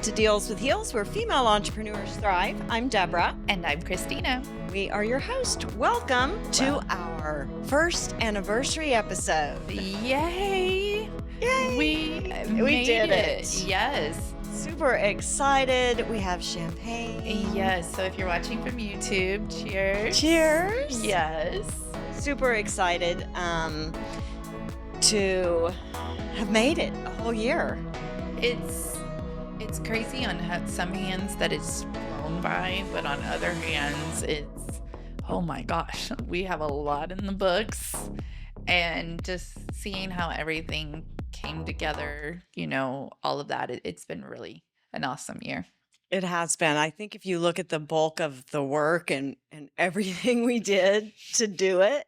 to Deals with Heels, where female entrepreneurs thrive. I'm Deborah. And I'm Christina. We are your host. Welcome to our first anniversary episode. Yay! Yay! We did made it. Yes. Super excited. We have champagne. Yes. So if you're watching from YouTube, cheers. Cheers. Yes. Super excited to have made it a whole year. It's crazy on some hands that it's flown by, but on other hands, it's, oh my gosh, we have a lot in the books. And just seeing how everything came together, all of that, it's been really an awesome year. It has been. I think if you look at the bulk of the work and everything we did to do it,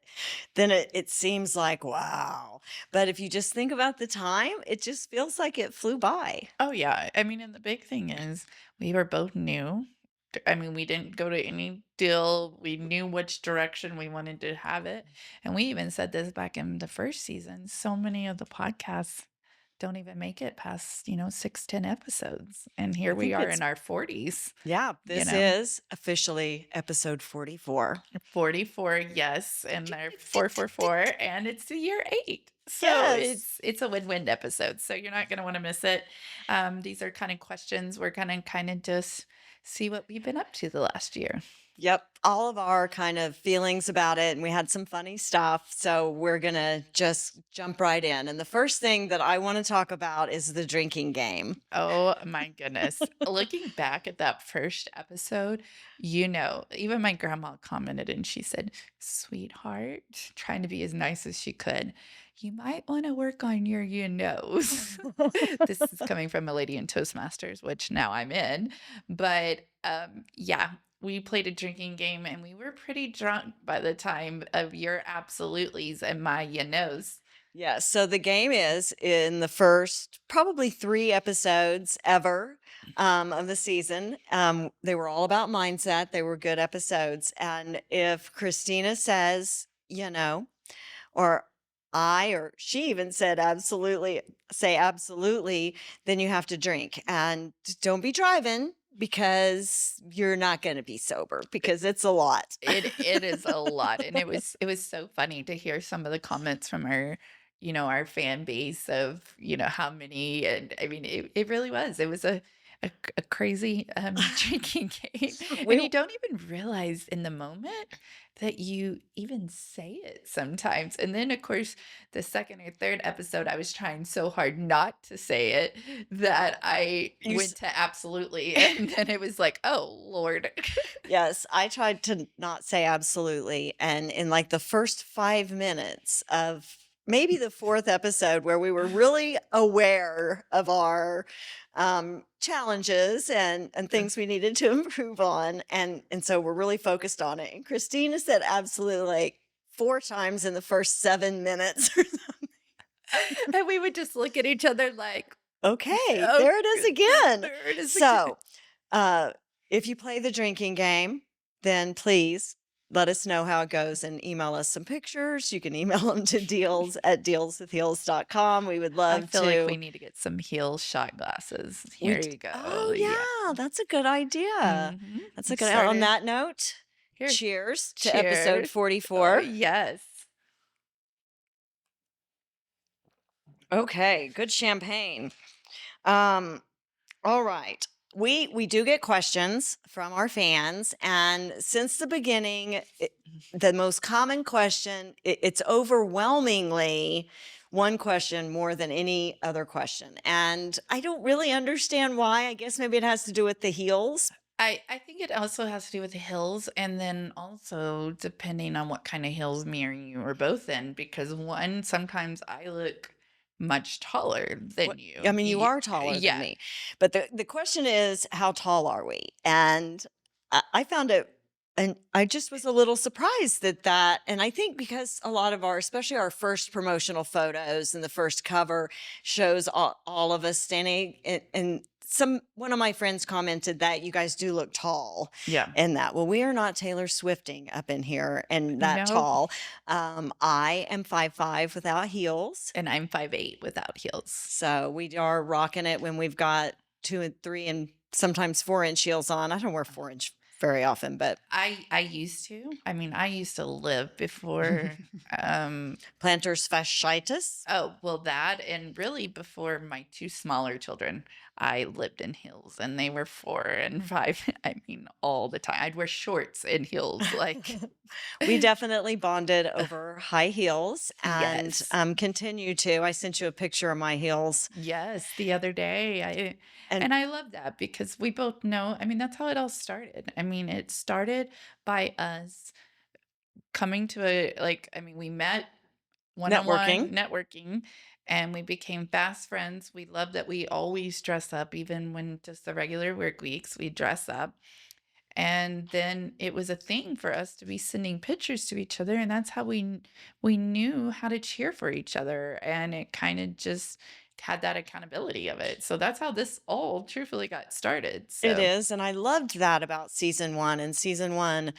then it seems like, wow. But if you just think about the time, it just feels like it flew by. Oh, yeah. I mean, and the big thing is we were both new. I mean, we didn't go to any deal. We knew which direction we wanted to have it. And we even said this back in the first season. So many of the podcasts don't even make it past, 6-10 episodes. And here we are in our 40s. Yeah, this is officially episode 44. 44, yes. And they're 444. And it's the year 8. So Yes. it's a win-win episode. So you're not going to want to miss it. These are kind of questions. We're going to kind of just see what we've been up to the last year. Yep. All of our kind of feelings about it. And we had some funny stuff. So we're going to just jump right in. And the first thing that I want to talk about is the drinking game. Oh my goodness. Looking back at that first episode, even my grandma commented and she said, "Sweetheart," trying to be as nice as she could, "you might want to work on your knows." This is coming from a lady in Toastmasters, which now I'm in. But yeah, we played a drinking game and we were pretty drunk by the time of your absolutelys and my knows. Yeah. So the game is in the first probably 3 episodes ever of the season. They were all about mindset. They were good episodes. And if Christina says, or she even said say absolutely, then you have to drink. And don't be driving because you're not going to be sober because it's a lot. It is a lot. And it was so funny to hear some of the comments from our fan base of, how many. And I mean, it really was. It was a crazy drinking game. And you don't even realize in the moment that you even say it sometimes. And then, of course, the second or third episode, I was trying so hard not to say it that I went to absolutely. And then it was like, oh, Lord. Yes, I tried to not say absolutely. And in like the first 5 minutes of maybe the 4th episode where we were really aware of our challenges and things we needed to improve on. And so we're really focused on it. And Christina said absolutely like 4 times in the first 7 minutes or something. And we would just look at each other like, okay, there it is again. There it is So if you play the drinking game, then please let us know how it goes and email us some pictures. You can email them to deals@dealswithheels.com. We would love I feel like we need to get some heel shot glasses. Here you go. Oh, yeah. That's a good idea. Mhm. That's a good idea. On that note, Here. cheers to episode Cheers. 44. Oh, yes. Okay, good champagne. All right. We do get questions from our fans, and since the beginning, the most common question, it's overwhelmingly one question more than any other question. And I don't really understand why. I guess maybe it has to do with the heels. I think it also has to do with the hills, and then also depending on what kind of hills me or you are both in, because sometimes I look much taller than you. I mean, you are taller Yeah. than me. But the question is, how tall are we? And I found it, and I just was a little surprised that, and I think because a lot of especially our first promotional photos and the first cover shows all of us standing, and one of my friends commented that you guys do look tall. Yeah. In that. Well, we are not Taylor Swifting up in here and that No. tall. I am 5'5" without heels. And I'm 5'8" without heels. So we are rocking it when we've got 2 and 3 and sometimes 4-inch heels on. I don't wear 4-inch very often, but I used to. I mean, I used to live before, um plantar fasciitis. oh, well, that and really before my 2 smaller children, I lived in heels, and they were 4 and 5. I mean, all the time. I'd wear shorts and heels, like We definitely bonded over high heels and, Yes. continue to. I sent you a picture of my heels, Yes, the other day, and and I love that because we both know I mean, that's how it all started. I mean, it started by us coming to I mean, we met one-on-one networking. networking, and we became fast friends. We love that we always dress up, even when just the regular work weeks, we dress up. And then it was a thing for us to be sending pictures to each other, and that's how we knew how to cheer for each other, and it kind of just had that accountability of it. So that's how this all truthfully got started. It So, is, and I loved that about season 1. In season 1,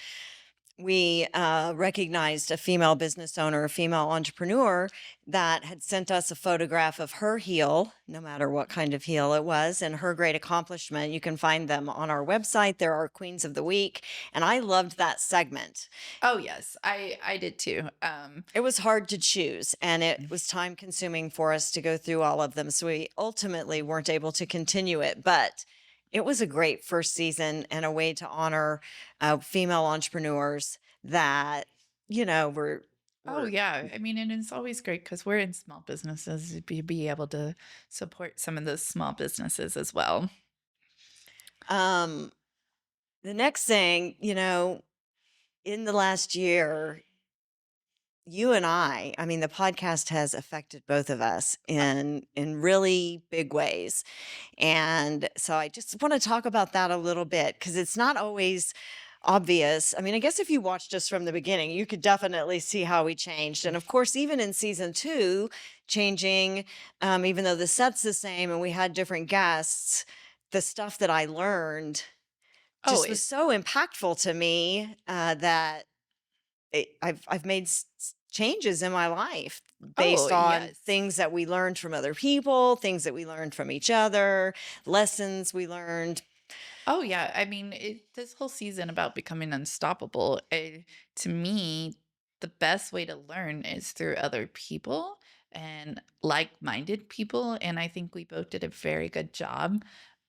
we recognized a female business owner, a female entrepreneur that had sent us a photograph of her heel, no matter what kind of heel it was, and her great accomplishment. You can find them on our website. There are Queens of the Week. And I loved that segment. oh yes, I did too. It was hard to choose, and it was time consuming for us to go through all of them. So we ultimately weren't able to continue it, but it was a great first season and a way to honor female entrepreneurs that, were, Oh were, yeah, I mean, and it's always great because we're in small businesses to be able to support some of those small businesses as well. um, the next thing, in the last year, you and I mean, the podcast has affected both of us in really big ways. And so I just want to talk about that a little bit because it's not always obvious. I mean, I guess if you watched us from the beginning, you could definitely see how we changed. And of course, even in season 2, changing, even though the set's the same and we had different guests, the stuff that I learned Oh, just was so impactful to me that I've made changes in my life oh based on yes. things that we learned from other people, things that we learned from each other, lessons we learned. Oh yeah, I mean, this whole season about becoming unstoppable, to me, the best way to learn is through other people and like-minded people, and I think we both did a very good job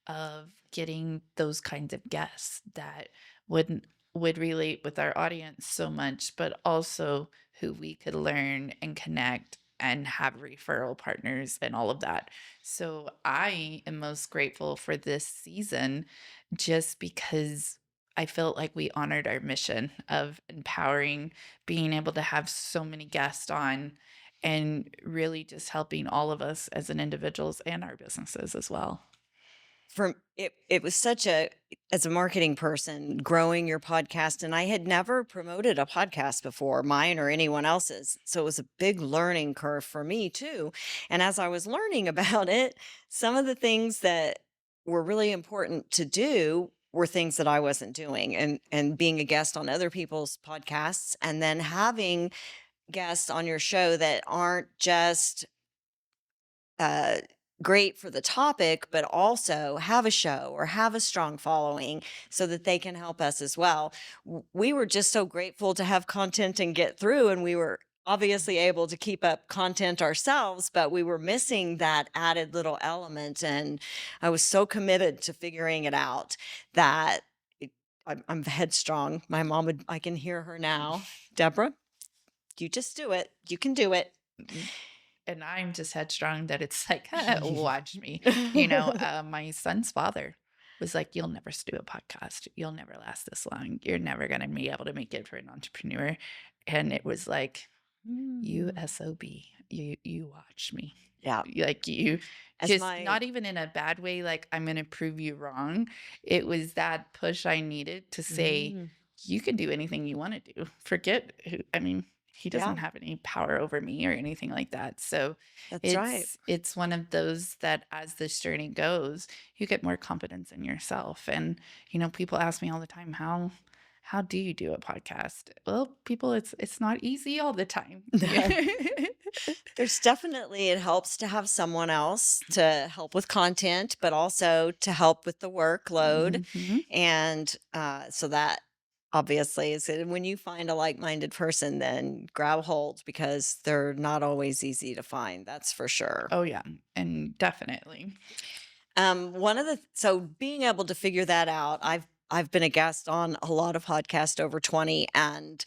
of getting those kinds of guests that would relate with our audience so much, but also who we could learn and connect and have referral partners and all of that. So I am most grateful for this season just because I felt like we honored our mission of empowering, being able to have so many guests on, and really just helping all of us as an individuals and our businesses as well. It was such a as a marketing person growing your podcast, and I had never promoted a podcast before, mine or anyone else's. So it was a big learning curve for me too. And as I was learning about it, some of the things that were really important to do were things that I wasn't doing, and being a guest on other people's podcasts and then having guests on your show that aren't just uh, great for the topic, but also have a show or have a strong following so that they can help us as well. We were just so grateful to have content and get through, and we were obviously able to keep up content ourselves, but we were missing that added little element. And I was so committed to figuring it out that I'm headstrong. My mom would, I can hear her now. Deborah, you just do it. You can do it. Mm, and I'm just headstrong that it's like, watch me. My son's father was like, "You'll never do a podcast. You'll never last this long. You're never gonna be able to make it for an entrepreneur." And it was like, "You Mm. SOB, you watch me." Yeah. Like you As just my not even in a bad way, like I'm gonna prove you wrong. It was that push I needed to say, mm, you can do anything you want to do. Forget who, I mean, he yeah, doesn't have any power over me or anything like that. So that's right. it's one of those that as this journey goes, you get more confidence in yourself. And people ask me all the time, how do you do a podcast? Well, people, it's not easy all the time. Yeah. No. There's definitely it helps to have someone else to help with content, but also to help with the workload, Mhm. and, so that obviously is it when you find a like-minded person, then grab hold because they're not always easy to find, that's for sure. Oh, yeah, and definitely. One of the so being able to figure that out, I've been a guest on a lot of podcasts over 20, and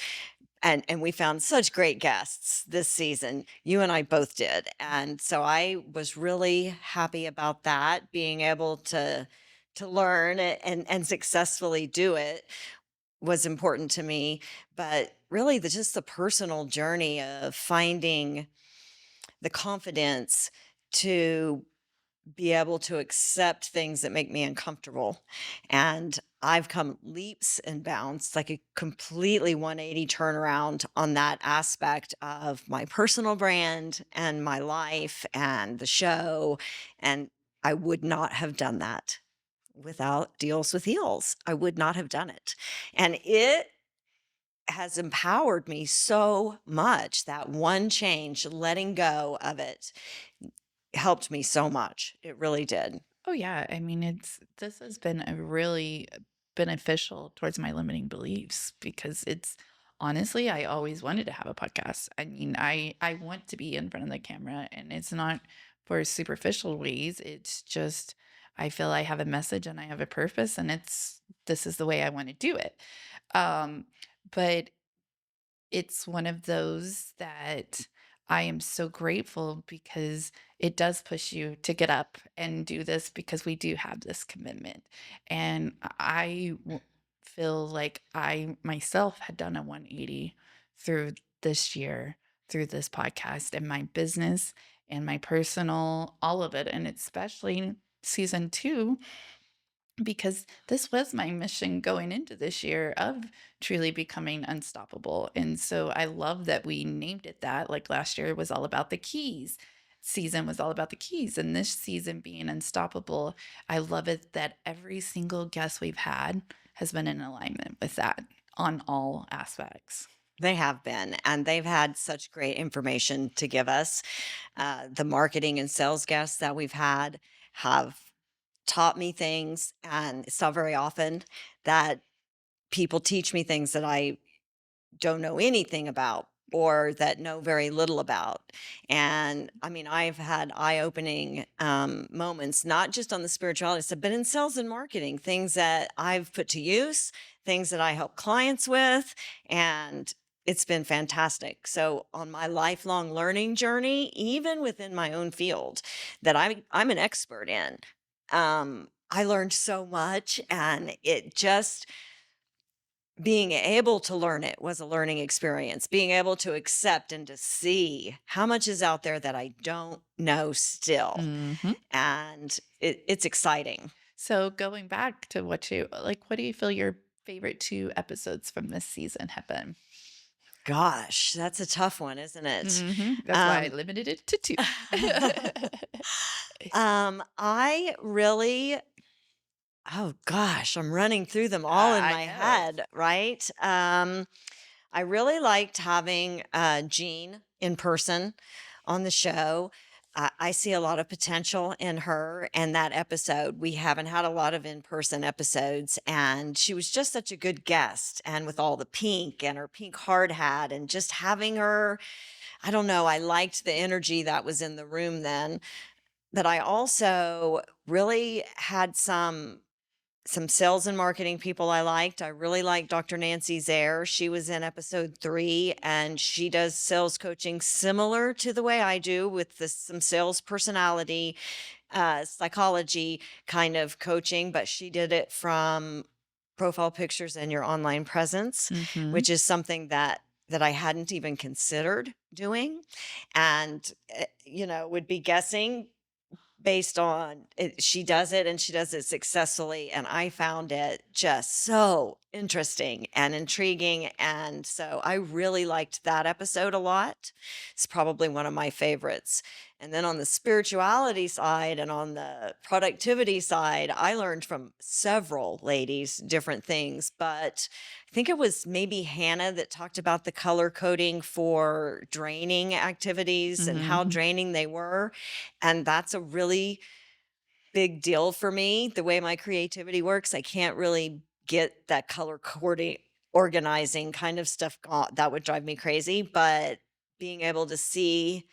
we found such great guests this season. You and I both did. And so I was really happy about that, being able to learn it and successfully do it was important to me. But really just the personal journey of finding the confidence to be able to accept things that make me uncomfortable. And I've come leaps and bounds, like a completely 180 turnaround on that aspect of my personal brand and my life and the show. And I would not have done that without Deals with Heels. I would not have done it. And it has empowered me so much. That one change, letting go of it, helped me so much. It really did. Oh, yeah, I mean, it's this has been a really beneficial towards my limiting beliefs because it's honestly, I always wanted to have a podcast. I mean, I want to be in front of the camera, and it's not for superficial ways. It's just I feel I have a message and I have a purpose, and it's this is the way I want to do it. But it's one of those that I am so grateful because it does push you to get up and do this because we do have this commitment. And feel like I myself had done a 180 through this year, through this podcast and my business and my personal, all of it. And especially season two, because this was my mission going into this year of truly becoming unstoppable. And so I love that we named it that. Like last year was all about the keys. Season was all about the keys. And this season being unstoppable, I love it that every single guest we've had has been in alignment with that on all aspects. They have been, and they've had such great information to give us. The marketing and sales guests that we've had have taught me things, and it's not very often that people teach me things that I don't know anything about or that know very little about. And I mean, I've had eye-opening moments, not just on the spirituality side, but in sales and marketing, things that I've put to use, things that I help clients with, and it's been fantastic. So on my lifelong learning journey, even within my own field that I'm an expert in, I learned so much, and it just being able to learn it was a learning experience, being able to accept and to see how much is out there that I don't know still, Hmm. and it's exciting. So going back to what you like, what do you feel your favorite two episodes from this season have been? Gosh, that's a tough one, isn't it? That's why I Um, limited it to 2. I really oh gosh, I'm running through them all in I my know. head, right? I really liked having Jean in person on the show. I see a lot of potential in her and that episode. We haven't had a lot of in person episodes, and she was just such a good guest. And with all the pink and her pink hard hat, and just having her, I don't know, I liked the energy that was in the room then. But I also really had some sales and marketing people I liked. I really liked Dr. Nancy Zaire. She was in episode 3, and she does sales coaching similar to the way I do, with some sales personality, psychology kind of coaching, but she did it from profile pictures and your online presence, Mhm. which is something that I hadn't even considered doing, and would be guessing based on it. She does it, and she does it successfully, and I found it just so interesting and intriguing, and so I really liked that episode a lot. It's probably one of my favorites. And then on the spirituality side and on the productivity side, I learned from several ladies different things. But I think it was maybe Hannah that talked about the color coding for draining activities and how Mhm. draining they were. And that's a really big deal for me. The way my creativity works, I can't really get that color coding, organizing kind of stuff. That would drive me crazy. But being able to see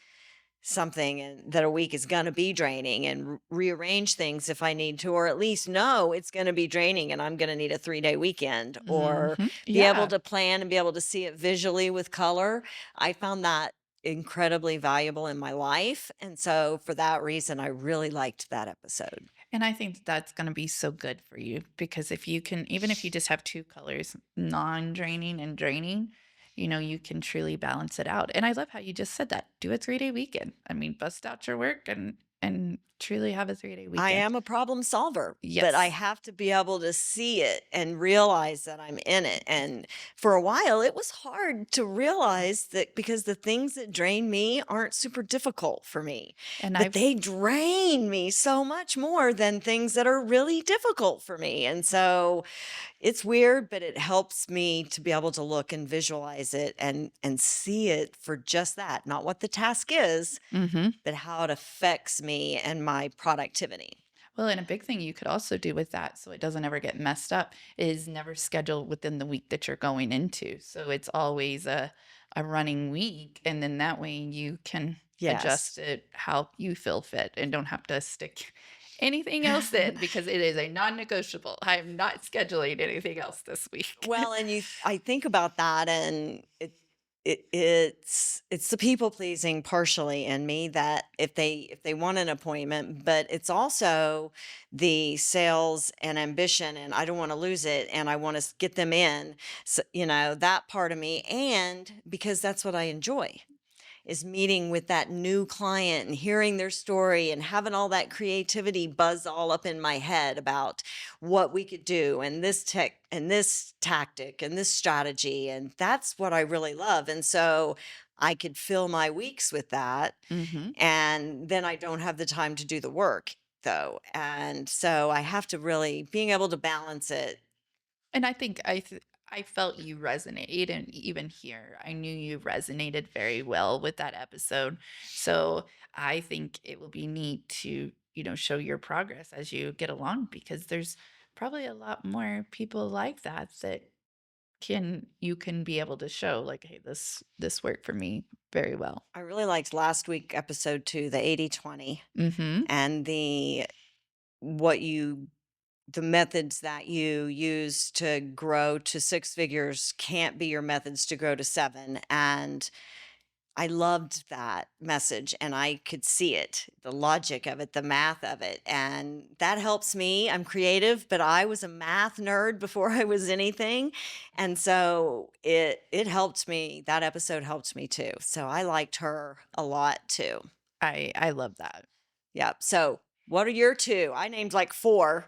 something and that a week is going to be draining and rearrange things if I need to, or at least know it's going to be draining and I'm going to need a 3-day weekend, or Mhm. be able Yeah. to plan and be able to see it visually with color. I found that incredibly valuable in my life. And so for that reason, I really liked that episode. And I think that that's gonna be so good for you because if you can even if you just have 2 colors, non-draining and draining, you can truly balance it out. And I love how you just said that. Do a 3-day weekend. I mean, bust out your work and truly have a 3-day I weekend. am a problem solver, but I Yes. have to be able to see it and realize that I'm in it. And for a while, it was hard to realize that because the things that drain me aren't super difficult for me, And but I've they drain me so much more than things that are really difficult for me. And so it's weird, but it helps me to be able to look and visualize it and see it for just that, not what the task is, Mhm. but how it affects me and my productivity. Well, and a big thing you could also do with that so it doesn't ever get messed up is never schedule within the week that you're going into. So it's always a running week and then that way you can Yes. adjust it how you feel fit and don't have to stick anything else in because it is a non-negotiable. I am not scheduling anything else this week. Well, and I think about that, and it's the people pleasing partially in me that if they want an appointment, but it's also the sales and ambition, and I don't want to lose it, and I want to get them in, so, that part of me, and because that's what I enjoy, is meeting with that new client and hearing their story and having all that creativity buzz all up in my head about what we could do and this tech and this tactic and this strategy. And that's what I really love. And so I could fill my weeks with that. Mhm. And then I don't have the time to do the work though. And so I have to really being able to balance it. And I think I felt you resonate and even here, I knew you resonated very well with that episode. So I think it will be neat to, show your progress as you get along because there's probably a lot more people like that that you can be able to show like, hey, this worked for me very well. I really liked last week episode 2, the 80/20, Mm-hmm. and what you the methods that you use to grow to 6 figures can't be your methods to grow to 7. And I loved that message and I could see it, the logic of it, the math of it. And that helps me. I'm creative, but I was a math nerd before I was anything. And so it helped me. That episode helped me too. So I liked her a lot too. I love that. Yeah. So what are your two? I named like four.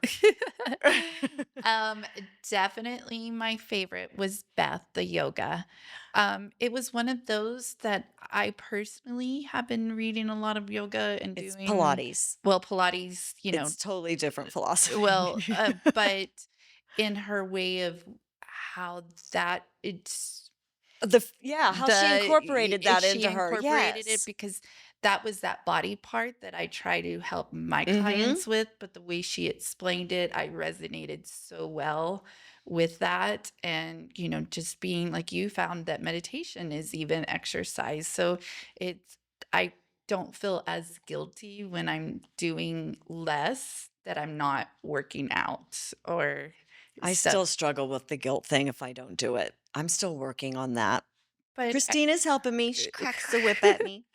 Um, Definitely my favorite was Beth, the yoga. It was one of those that I personally have been reading a lot of yoga and It's doing, Pilates. well, Pilates, It's totally different well, philosophy. but in her way of how that it's Yeah, how she the incorporated that she into her. incorporated it Yes. because that was that body part that I try to help my Mhm. clients with, but the way she explained it, I resonated so well with that. And, just being like you found that meditation is even exercise. So it's, I don't feel as guilty when I'm doing less that I'm not working out or I stuff. still struggle with the guilt thing if I don't do it. I'm still working on that. But Christina's helping me. She cracks the whip at me.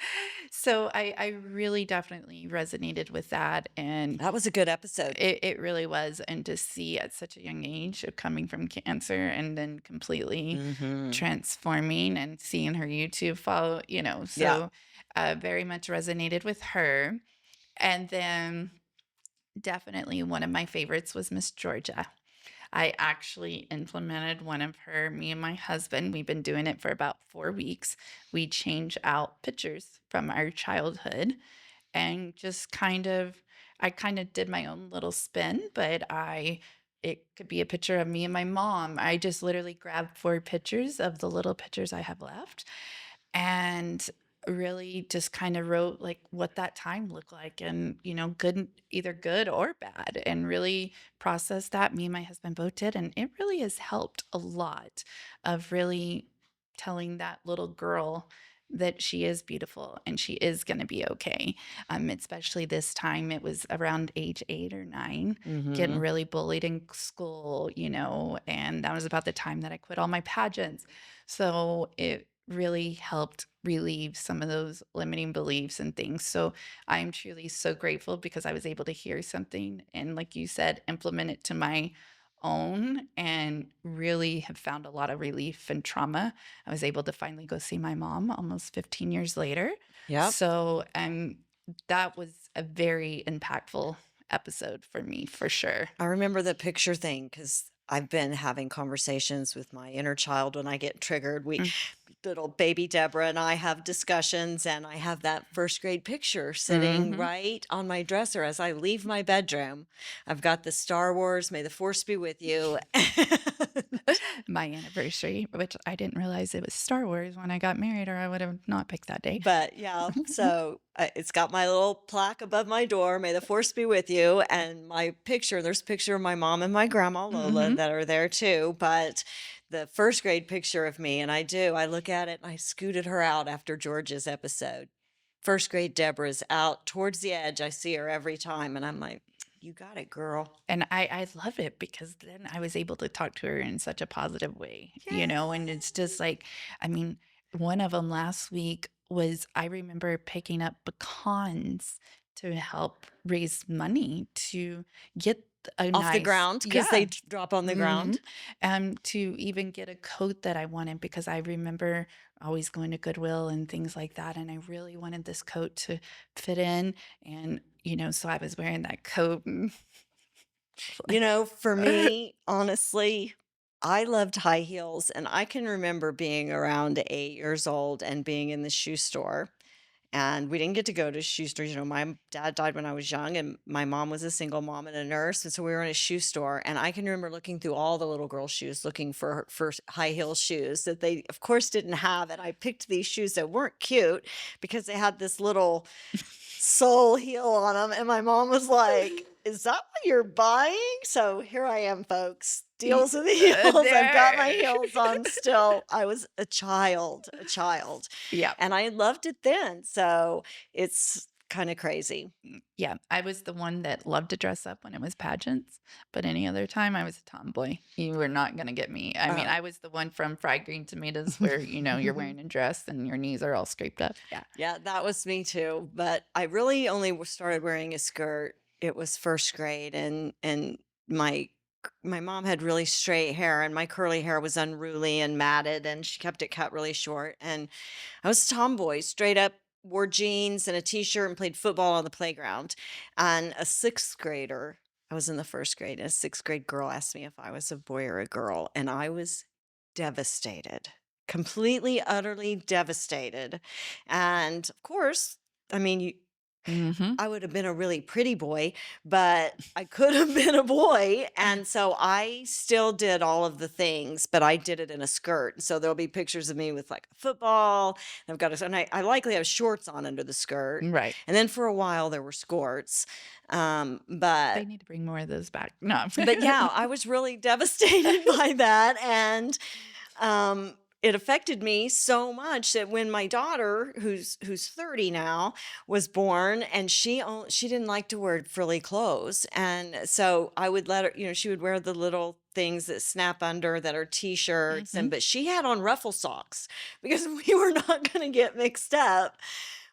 So I really definitely resonated with that, and That was a good episode. it really was, and to see at such a young age of coming from cancer and then completely Mhm. transforming and seeing her YouTube follow, Yeah. so, very much resonated with her, and then definitely one of my favorites was Miss Georgia. I actually implemented one of her, me and my husband, we've been doing it for about 4 weeks. We change out pictures from our childhood and just kind of I kind of did my own little spin, but I it could be a picture of me and my mom. I just literally grabbed 4 pictures of the little pictures I have left and really just kind of wrote like what that time looked like and good, either good or bad, and really processed that. Me and my husband both did, and it really has helped a lot of really telling that little girl that she is beautiful and she is going to be okay. Especially this time, it was around age 8 or 9, getting Mhm. really bullied in school, and that was about the time that I quit all my pageants. So it really helped relieve some of those limiting beliefs and things. So I'm truly so grateful because I was able to hear something and, like you said, implement it to my own and really have found a lot of relief and trauma. I was able to finally go see my mom almost 15 years later. Yep. So that was a very impactful episode for me for sure. I remember the picture thing because I've been having conversations with my inner child when I get triggered. Mm, Little baby Deborah and I have discussions, and I have that first grade picture sitting mhm. right on my dresser as I leave my bedroom. I've got the Star Wars, May the Force be with you. My anniversary, which I didn't realize it was Star Wars when I got married, or I would have not picked that day. But yeah, so it's got my little plaque above my door, May the Force be with you, and my picture. There's a picture of my mom and my grandma Lola Mhm. that are there too. But the first grade picture of me, and I look at it and I scooted her out after George's episode. First grade Deborah's out towards the edge. I see her every time, and I'm like, you got it, girl. And I love it because then I was able to talk to her in such a positive way, and it's just like, I mean, one of them last week was I remember picking up pecans to help raise money to get a Off the nice, ground because they yeah. drop on the Mhm. ground. To even get a coat that I wanted because I remember always going to Goodwill and things like that, and I really wanted this coat to fit in, and, so I was wearing that coat and You like know, for me, honestly, I loved high heels, and I can remember being around 8 years old and being in the shoe store, and we didn't get to go to shoe stores. My dad died when I was young, and my mom was a single mom and a nurse, and so we were in a shoe store, and I can remember looking through all the little girl shoes, looking for high heel shoes that they, of course, didn't have, and I picked these shoes that weren't cute because they had this little sole heel on them, and my mom was like, "Is that what you're buying?" So here I am, folks. Y Deals with the heels. I've got my there. heels on still. I was a child, Yeah. and I loved it then. So it's kind of crazy. Yeah, I was the one that loved to dress up when it was pageants, but any other time I was a tomboy. You were not gonna get me. I mean, Uh, I was the one from Fried Green Tomatoes where, you're wearing a dress and your knees are all scraped up. Yeah. yeah, that was me too. But I really only started wearing a skirt. It was first grade, and my my mom had really straight hair, and my curly hair was unruly and matted, and she kept it cut really short. And I was a tomboy, straight up wore jeans and a t-shirt and played football on the playground. And a sixth grader, I was in the first grade, and a sixth grade girl asked me if I was a boy or a girl, and I was devastated, completely, utterly devastated. And of course, I mean, Mhm. I would have been a really pretty boy, but I could have been a boy, and so I still did all of the things, but I did it in a skirt. So there'll be pictures of me with, like, a football, and I've got a and I likely have shorts on under the skirt, Right. and then for a while, there were skirts, They need to bring more of those back. No. but yeah, I was really devastated by that, and it affected me so much that when my daughter, who's 30 now, was born, and she didn't like to wear frilly clothes, and so I would let her, she would wear the little things that snap under that are t-shirts, and Mhm. but she had on ruffle socks because we were not going to get mixed up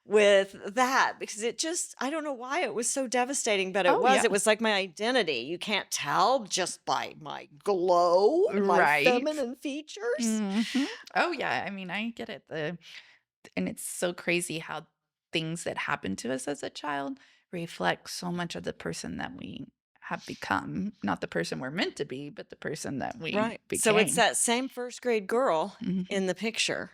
with that because it just I don't know why it was so devastating, but Oh, yeah. it was like my identity. You can't tell just by my glow and my Right. feminine features. Mhm. Oh, yeah, I mean, I get it, and it's so crazy how things that happen to us as a child reflect so much of the person that we have become. Not the person we're meant to be, but the person that we Right. So it's became. that same first grade girl Mhm. in the picture,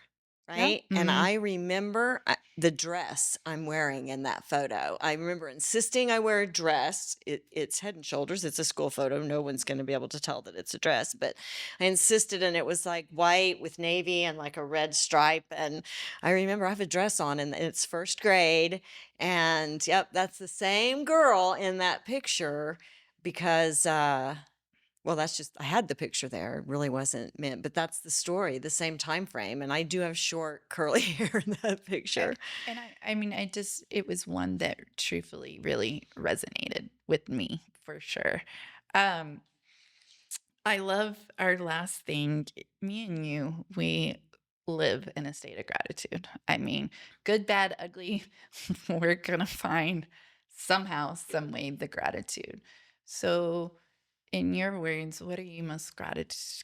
Yeah. right? And Mhm. I remember. the dress I'm wearing in that photo. I remember insisting I wear a dress. It's Head and Shoulders. It's a school photo. No one's going to be able to tell that it's a dress, but I insisted, and it was like white with navy and like a red stripe. And I remember I have a dress on, and it's first grade. And yep, that's the same girl in that picture because well, that's just I had the picture there. It really wasn't meant, but that's the story, the same time frame, and I do have short curly hair in that A picture. and I mean, I just it was one that truthfully really resonated with me for sure. Um, I love our last thing. Me and you, we live in a state of gratitude. I mean, good, bad, ugly, we're gonna find somehow, some way the gratitude. So, in your words, what are you most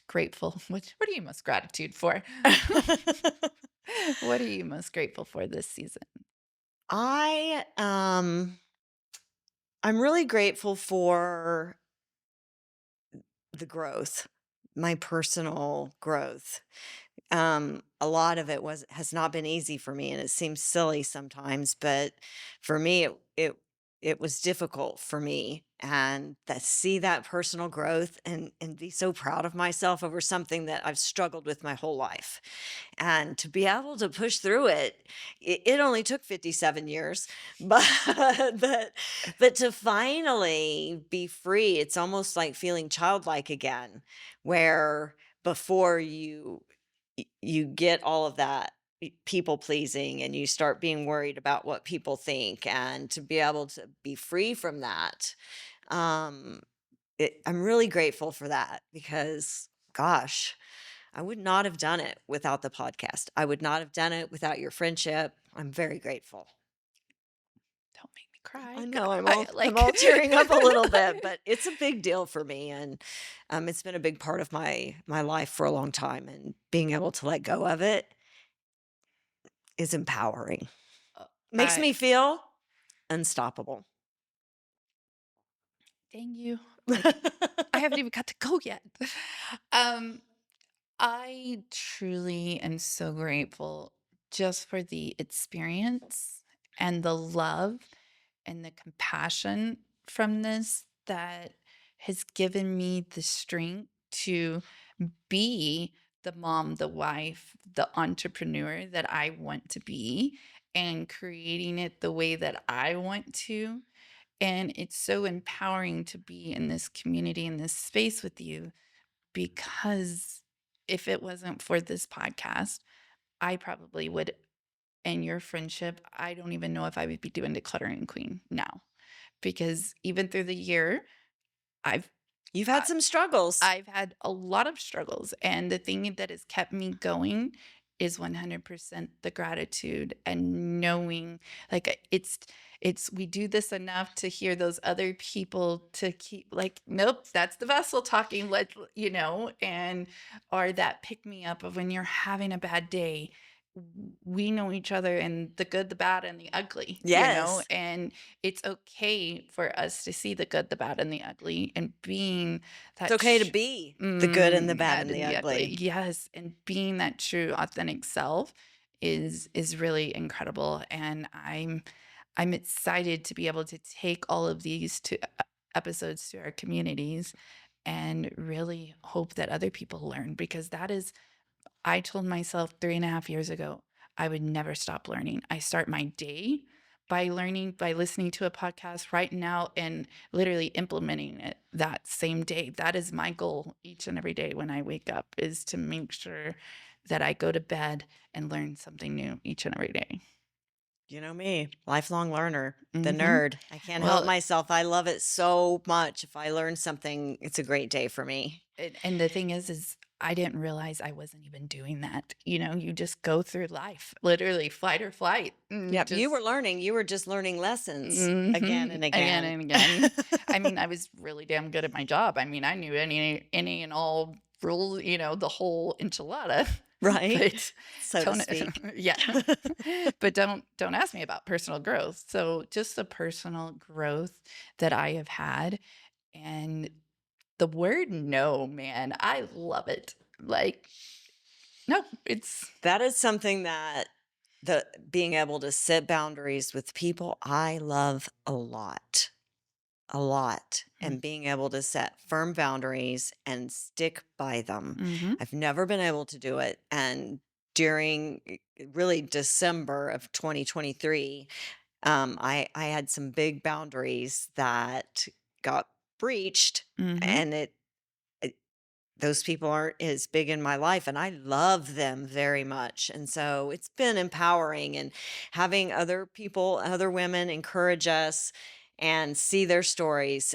grateful? What are you most gratitude for? What are you most grateful for this season? I, I'm really grateful for the growth, my personal growth. A lot of it has not been easy for me, and it seems silly sometimes, but for me, it was difficult for me, and that see that personal growth and be so proud of myself over something that I've struggled with my whole life, and to be able to push through it, it only took 57 years, but but but to finally be free, it's almost like feeling childlike again, where before you get all of that people pleasing and you start being worried about what people think, and to be able to be free from that, um I'm really grateful for that because gosh, I would not have done it without the podcast. I would not have done it without your friendship. I'm very grateful. Don't make me cry. I know I I'm like all tearing up a little bit, but it's a big deal for me, and it's been a big part of my life for a long time, and being able to let go of it is empowering. Uh, Makes I me feel unstoppable. dang you. Like I haven't even got to go yet. Um, I truly am so grateful just for the experience and the love and the compassion from this that has given me the strength to be the mom, the wife, the entrepreneur that I want to be and creating it the way that I want to. And it's so empowering to be in this community, in this space with you, because if it wasn't for this podcast, I probably would, and your friendship, I don't even know if I would be doing Decluttering Queen now. Because even through the year, I've You've had I, some struggles. I've had a lot of struggles, and the thing that has kept me going is 100% the gratitude and knowing like it's we do this enough to hear those other people to keep like nope, that's the vessel talking, and or that pick me up of when you're having a bad day. We know each other and the good, the bad, and the ugly, Yes. and it's okay for us to see the good, the bad, and the ugly, and being It's that okay to be the good and the bad bad and and the the ugly. ugly. Yes, and being that true authentic self is really incredible, and I'm excited to be able to take all of these to episodes to our communities and really hope that other people learn because that is I told myself 3.5 years ago, I would never stop learning. I start my day by learning, by listening to a podcast right now and literally implementing it that same day. That is my goal each and every day when I wake up is to make sure that I go to bed and learn something new each and every day. You know me, lifelong learner, the Mhm. nerd. I can't help Well, myself. I love it so much. If I learn something, it's a great day for me. and the thing is I didn't realize I wasn't even doing that. You just go through life, literally flight or flight, and Yep, you were just learning. You were just learning lessons again Mhm. and Again again. and again. I mean, I was really damn good at my job. I mean, I knew any and all rules, the whole enchilada. Right? But So to don't speak. yeah. But don't ask me about personal growth. So just the personal growth that I have had and the word no, man, I love it. Like, no, it's That is something that the being able to set boundaries with people I love a lot, Mm. and being able to set firm boundaries and stick by them. Mhm. I've never been able to do it. And during really December of 2023, I had some big boundaries that got breached, Mhm. and those people aren't as big in my life, and I love them very much. And so it's been empowering, and having other people, other women encourage us and see their stories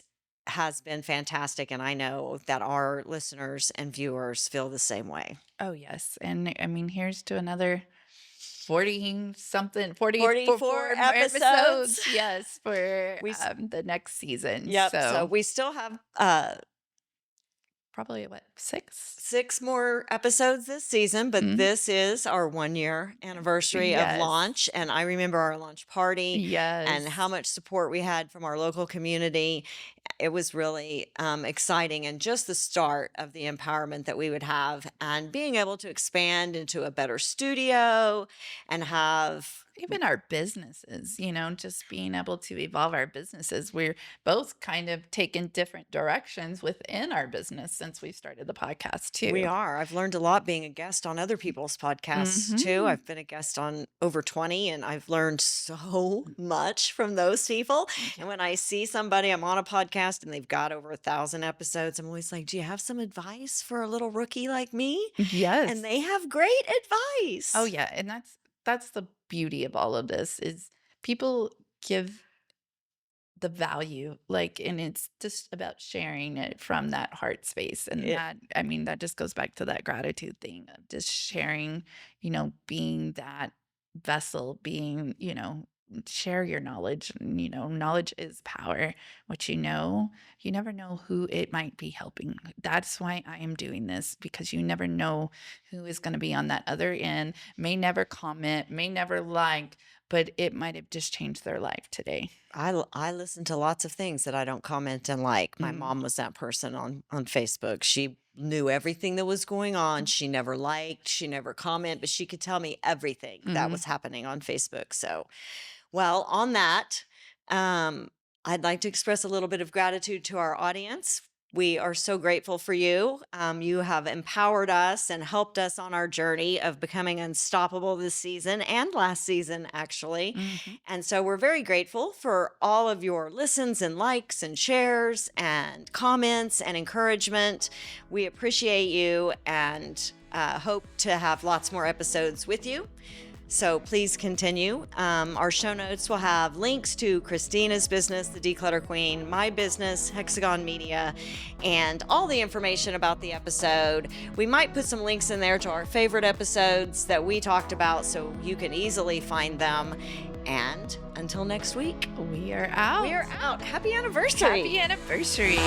has been fantastic. And I know that our listeners and viewers feel the same way. Oh, yes, and I mean, here's to another 40 something, 44 44 more episodes. episodes, yes, for, We, the next season, yep. So so we still have probably what, 6? 6 more episodes this season, but Mm, this is our 1-year anniversary of yes, launch. And I remember our launch party and how yes, much support we had from our local community. It was really exciting, and just the start of the empowerment that we would have, and being able to expand into a better studio and have. even our businesses, just being able to evolve our businesses. We're both kind of taken different directions within our business since we started the podcast We too. are. I've learned a lot being a guest on other people's podcasts too. Mhm. I've been a guest on over 20, and I've learned so much from those people. Yeah. And when I see somebody, I'm on a podcast and they've got over 1,000 episodes, I'm always like, do you have some advice for a little rookie like me? And Yes. they have great Oh, advice. yeah, and that's the beauty of all of this is people give the value, like, and it's just about sharing it from that heart space, and It, that, I mean, that just goes back to that gratitude thing of just sharing, being that vessel, being, share your knowledge, and, knowledge is power. What you never know who it might be helping. That's why I am doing this, because you never know who is gonna be on that other end, may never comment, may never like, but it might have just changed their life today. I listen to lots of things that I don't comment and like. My Mm. mom was that person on Facebook. She knew everything that was going on. She never liked, she never comment, but she could tell me everything that Mhm. was happening on Facebook. So, well, on that, um, I'd like to express a little bit of gratitude to our audience. We are so grateful for you. You have empowered us and helped us on our journey of becoming unstoppable this season and last season, actually. Mhm. And so we're very grateful for all of your listens and likes and shares and comments and encouragement. We appreciate you, and hope to have lots more episodes with you. So please continue. Our show notes will have links to Christina's business, The Declutter Queen, my business, Hexagon Media, and all the information about the episode. We might put some links in there to our favorite episodes that we talked about so you can easily find them. And until next week, We are out. we are out. Happy anniversary. Happy anniversary.